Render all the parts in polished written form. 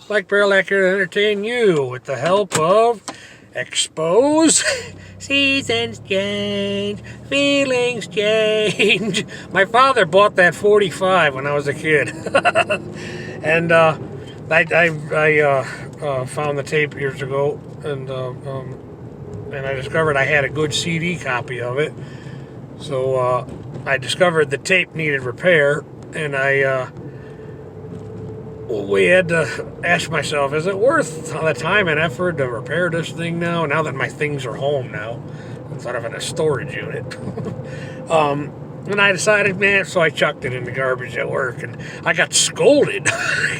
Mike Barrelak here to entertain you with the help of Expose. Seasons change, feelings change. My father bought that 45 when I was a kid. And I found the tape years ago, and I discovered I had a good CD copy of it. So I discovered the tape needed repair, and we had to ask myself, is it worth the time and effort to repair this thing now that my things are home now, instead of in a storage unit? And I decided, man, so I chucked it in the garbage at work, and I got scolded.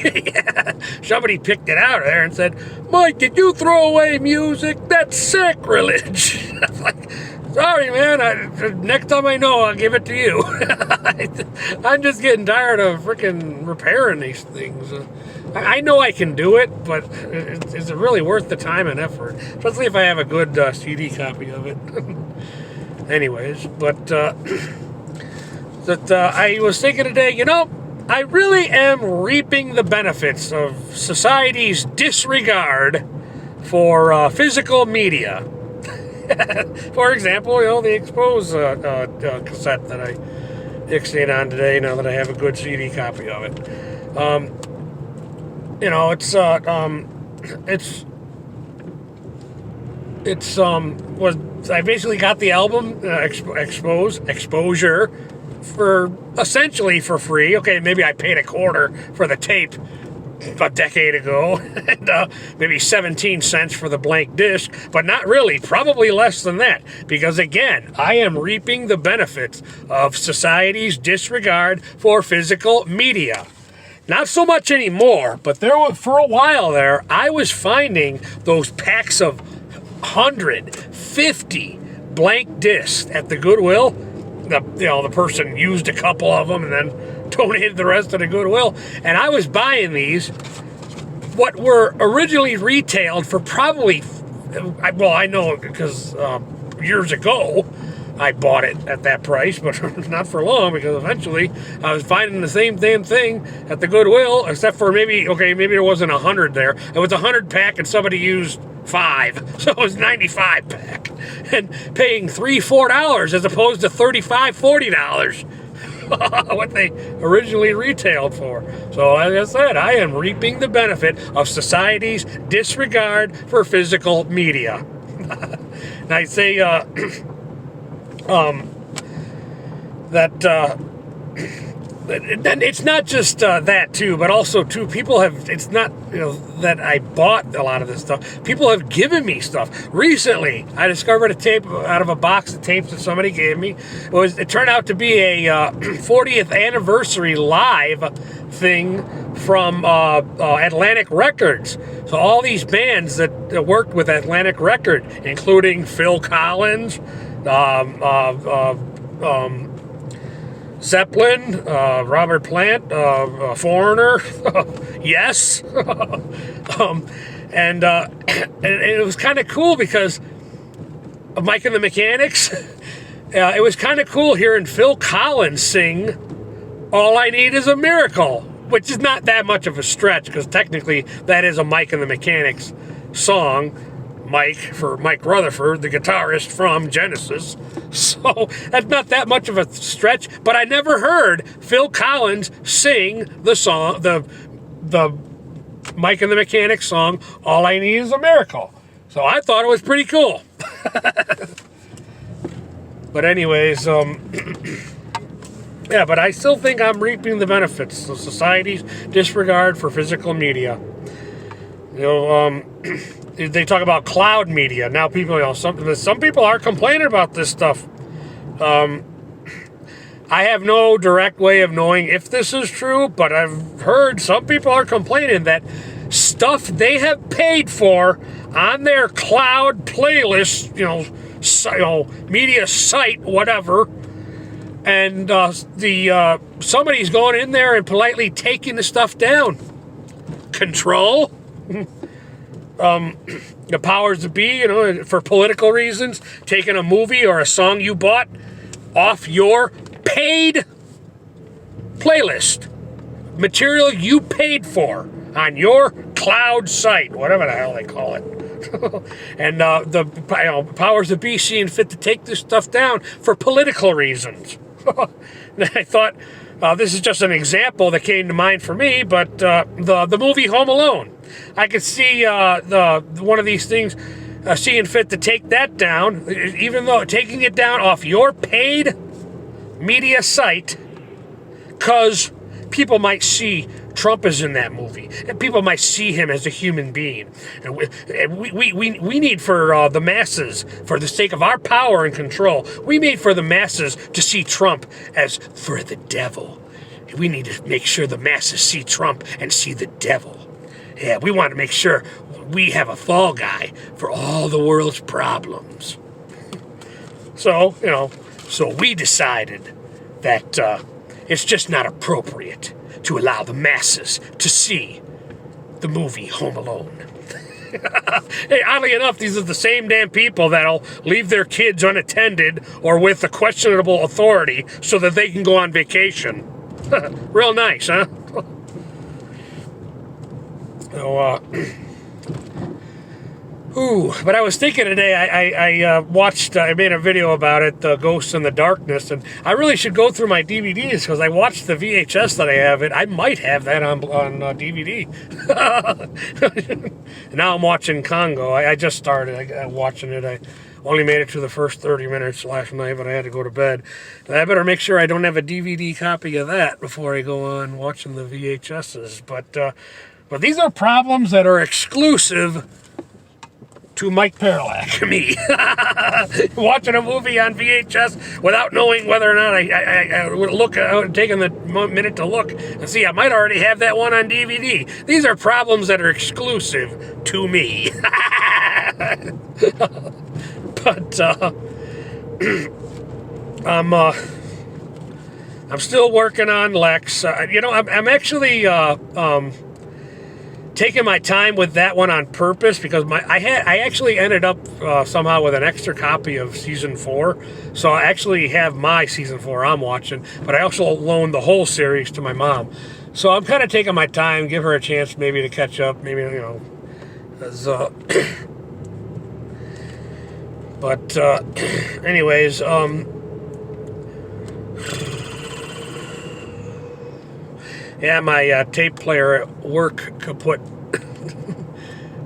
Yeah. Somebody picked it out of there and said, Mike, did you throw away music? That's sacrilege. I'm like, sorry, man. Next time I know, I'll give it to you. I'm just getting tired of freaking repairing these things. I know I can do it, but is it really worth the time and effort? Especially if I have a good CD copy of it. Anyways, but I was thinking today, I really am reaping the benefits of society's disregard for physical media. For example, the Expose cassette that I fixate on today, now that I have a good CD copy of it. I basically got the album Exposure for essentially for free. Okay, maybe I paid $0.25 for the tape a decade ago, and maybe 17 cents for the blank disc, but not really, probably less than that, because again, I am reaping the benefits of society's disregard for physical media. Not so much anymore, but for a while there, I was finding those packs of 150 blank discs at the Goodwill. The person used a couple of them and then donated the rest of the Goodwill. And I was buying these, what were originally retailed for probably, I know because years ago I bought it at that price, but not for long, because eventually I was finding the same damn thing at the Goodwill, except for maybe there wasn't 100 there. It was a 100 pack and somebody used 5, so it was 95 pack, and paying $3-4 as opposed to $35-40 what they originally retailed for. So as I said, I am reaping the benefit of society's disregard for physical media. And I say and it's not just that too, but also too, people have, it's not that I bought a lot of this stuff. People have given me stuff. Recently, I discovered a tape out of a box of tapes that somebody gave me. It turned out to be a 40th anniversary live thing from Atlantic Records. So all these bands that worked with Atlantic Record, including Phil Collins, Zeppelin, Robert Plant, Foreigner, Yes, and it was kind of cool because of Mike and the Mechanics. It was kind of cool hearing Phil Collins sing "All I Need Is a Miracle," which is not that much of a stretch, because technically that is a Mike and the Mechanics song. Mike Rutherford, the guitarist from Genesis. So that's not that much of a stretch, but I never heard Phil Collins sing the song, the Mike and the Mechanics song, "All I Need Is a Miracle." So I thought it was pretty cool. But anyways, yeah, but I still think I'm reaping the benefits of society's disregard for physical media. They talk about cloud media. Now people, some people are complaining about this stuff. I have no direct way of knowing if this is true, but I've heard some people are complaining that stuff they have paid for on their cloud playlist, media site, whatever, and somebody's going in there and politely taking the stuff down. Control. The powers that be, for political reasons, taking a movie or a song you bought off your paid playlist, material you paid for on your cloud sight, whatever the hell they call it. And the powers that be seeing fit to take this stuff down for political reasons. And I thought, this is just an example that came to mind for me, but the movie Home Alone. I could see one of these things seeing fit to take that down, even though taking it down off your paid media site, because people might see Trump is in that movie, and people might see him as a human being. And we need for the masses, for the sake of our power and control, we need for the masses to see Trump as for the devil. We need to make sure the masses see Trump and see the devil. Yeah, we want to make sure we have a fall guy for all the world's problems. So, so we decided that it's just not appropriate to allow the masses to see the movie Home Alone. Hey, oddly enough, these are the same damn people that'll leave their kids unattended or with a questionable authority so that they can go on vacation. Real nice, huh? So, but I was thinking today, I made a video about it, Ghosts in the Darkness, and I really should go through my DVDs, because I watched the VHS that I have. I might have that on DVD. Now I'm watching Congo. I just started watching it. I only made it to the first 30 minutes last night, but I had to go to bed. And I better make sure I don't have a DVD copy of that before I go on watching the VHSs. But these are problems that are exclusive to Mike Perlak, me. Watching a movie on VHS without knowing whether or not I would look, taking the minute to look and see, I might already have that one on DVD. These are problems that are exclusive to me. But I'm still working on Lex. I'm actually taking my time with that one on purpose, because I actually ended up somehow with an extra copy of season 4, so I actually have my season 4 I'm watching, but I also loaned the whole series to my mom. So I'm kind of taking my time, give her a chance maybe to catch up, maybe, as, but anyways, yeah, my tape player at work kaput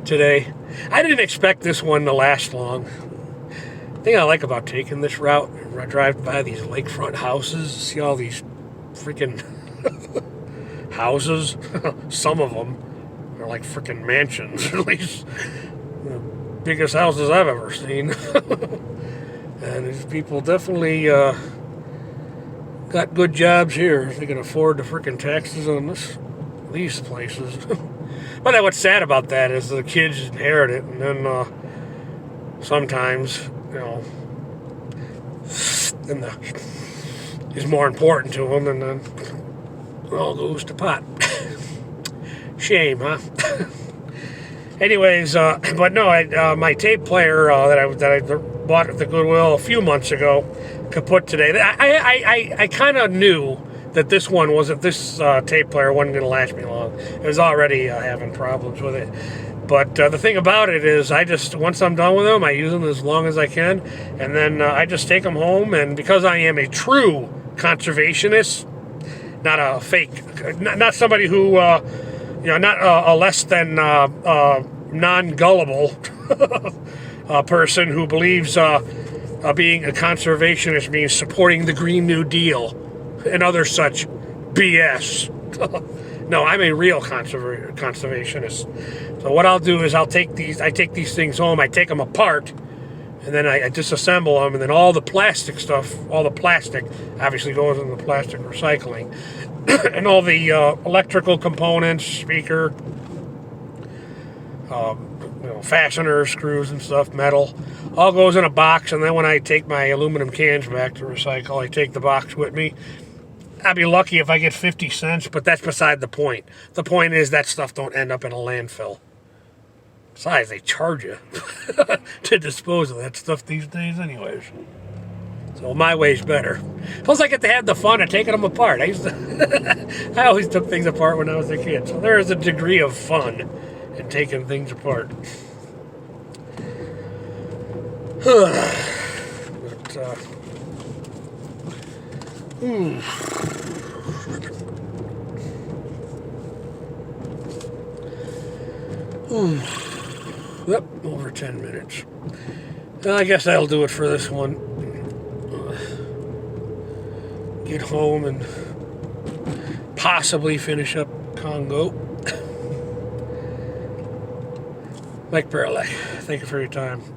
today. I didn't expect this one to last long. The thing I like about taking this route, I drive by these lakefront houses, see all these freaking houses. Some of them are like freaking mansions, at least the biggest houses I've ever seen. And these people definitely got good jobs here. They can afford the freaking taxes on these places. But what's sad about that is the kids inherit it, and then sometimes, is more important to them, and then it all goes to pot. Shame, huh? Anyways, but no, my tape player that I bought at the Goodwill a few months ago kaput today. I kind of knew that this tape player wasn't going to last me long. It was already having problems with it. But the thing about it is, once I'm done with them, I use them as long as I can, and then I just take them home. And because I am a true conservationist, not a fake, not somebody who, not a less than non-gullible person who believes being a conservationist means supporting the Green New Deal and other such BS. No, I'm a real conservationist. So what I'll do is I take these things home, I take them apart, and then I disassemble them, and then all the plastic stuff, obviously goes in the plastic recycling, and all the electrical components, speaker, fasteners, screws and stuff, metal, all goes in a box. And then when I take my aluminum cans back to recycle, I take the box with me. I'd be lucky if I get 50 cents, but that's beside the point. The point is that stuff don't end up in a landfill. Besides, they charge you to dispose of that stuff these days anyways. So my way's better. Plus I get to have the fun of taking them apart. I always took things apart when I was a kid. So there is a degree of fun and taking things apart. But, Yep, over 10 minutes. I guess that'll do it for this one. Get home and possibly finish up Congo. Mike Barrelek, thank you for your time.